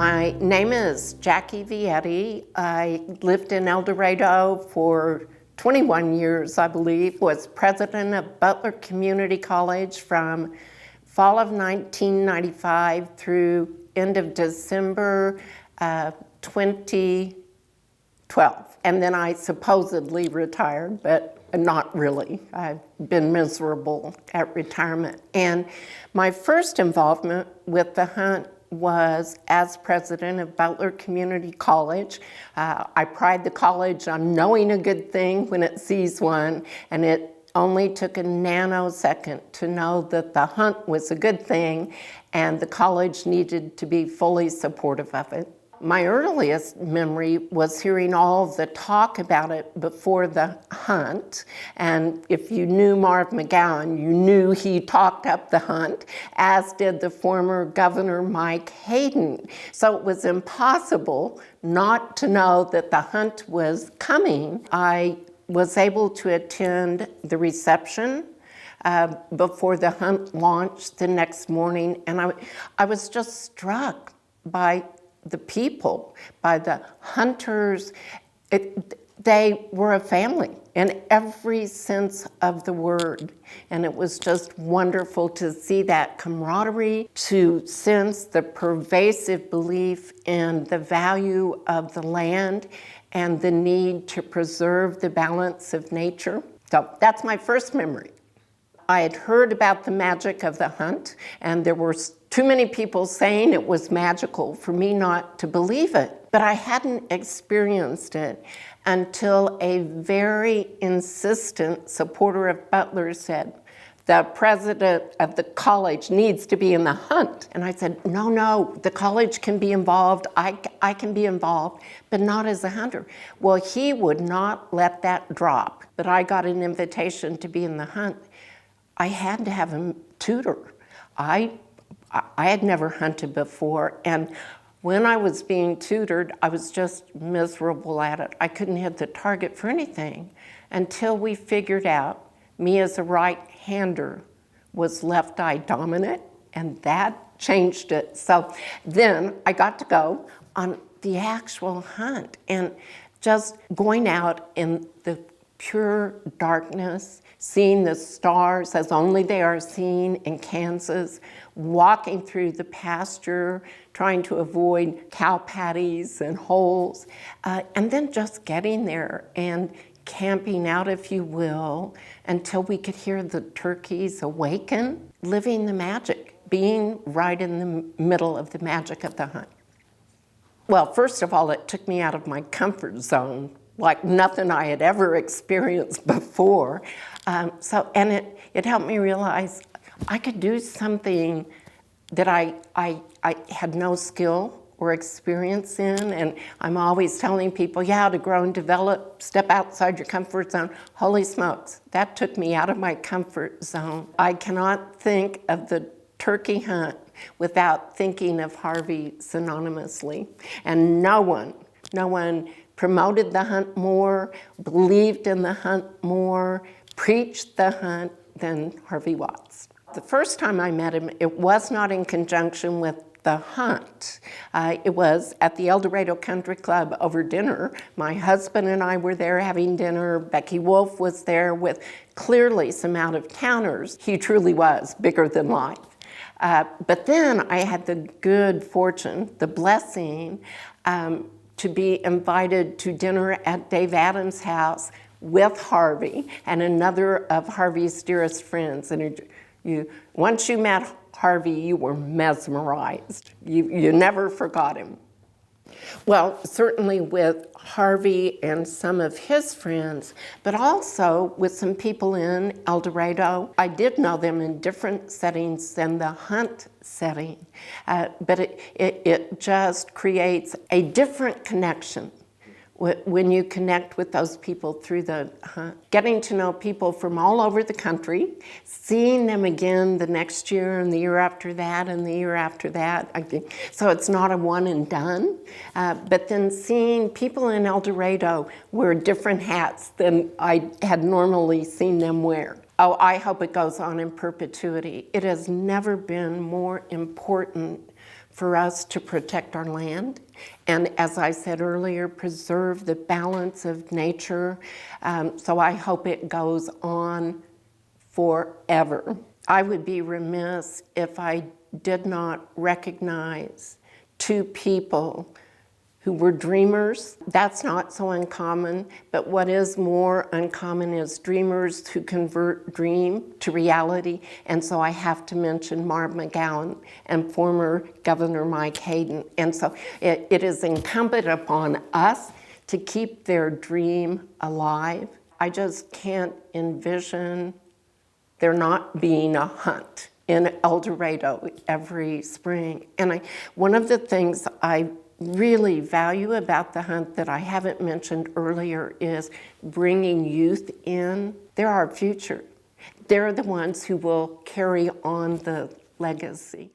My name is Jackie Vietti. I lived in El Dorado for 21 years, I believe, was president of Butler Community College from fall of 1995 through end of December 2012. And then I supposedly retired, but not really. I've been miserable at retirement. And my first involvement with the hunt was as president of Butler Community College. I pride the college on knowing a good thing when it sees one, and it only took a nanosecond to know that the hunt was a good thing and the college needed to be fully supportive of it. My earliest memory was hearing all the talk about it before the hunt, and if you knew Marv McGowan, you knew he talked up the hunt, as did the former Governor Mike Hayden. So it was impossible not to know that the hunt was coming. I was able to attend the reception before the hunt launched the next morning, and I was just struck by the people, by the hunters. They were a family in every sense of the word. And it was just wonderful to see that camaraderie, to sense the pervasive belief in the value of the land and the need to preserve the balance of nature. So that's my first memory. I had heard about the magic of the hunt, and there were too many people saying it was magical for me not to believe it. But I hadn't experienced it until a very insistent supporter of Butler said, "The president of the college needs to be in the hunt." And I said, no, the college can be involved, I can be involved, but not as a hunter. Well, he would not let that drop. But I got an invitation to be in the hunt. I had to have a tutor. I had never hunted before, and when I was being tutored, I was just miserable at it. I couldn't hit the target for anything until we figured out me as a right-hander was left eye dominant, and that changed it. So then I got to go on the actual hunt, and just going out in the pure darkness, seeing the stars as only they are seen in Kansas, walking through the pasture, trying to avoid cow patties and holes, and then just getting there and camping out, if you will, until we could hear the turkeys awaken, living the magic, being right in the middle of the magic of the hunt. Well, first of all, it took me out of my comfort zone, like nothing I had ever experienced before. And it helped me realize I could do something that I had no skill or experience in. And I'm always telling people, to grow and develop, step outside your comfort zone. Holy smokes, that took me out of my comfort zone. I cannot think of the turkey hunt without thinking of Harvey synonymously. And no one promoted the hunt more, believed in the hunt more, preached the hunt than Harvey Watts. The first time I met him, it was not in conjunction with the hunt. It was at the El Dorado Country Club over dinner. My husband and I were there having dinner. Becky Wolf was there with clearly some out-of-towners. He truly was bigger than life. But then I had the good fortune, the blessing, to be invited to dinner at Dave Adams' house with Harvey and another of Harvey's dearest friends. And once you met Harvey, you were mesmerized. You never forgot him. Well, certainly with Harvey and some of his friends, but also with some people in El Dorado. I did know them in different settings than the hunt setting, but it just creates a different connection when you connect with those people through the hunt. Getting to know people from all over the country, seeing them again the next year and the year after that and the year after that. So it's not a one and done, but then seeing people in El Dorado wear different hats than I had normally seen them wear. Oh, I hope it goes on in perpetuity. It has never been more important for us to protect our land and, as I said earlier, preserve the balance of nature. So I hope it goes on forever. I would be remiss if I did not recognize two people who were dreamers. That's not so uncommon, but what is more uncommon is dreamers who convert dream to reality. And so I have to mention Marv McGowan and former Governor Mike Hayden. And so it is incumbent upon us to keep their dream alive. I just can't envision there not being a hunt in El Dorado every spring. And one of the things I really value about the hunt that I haven't mentioned earlier is bringing youth in. They're our future. They're the ones who will carry on the legacy.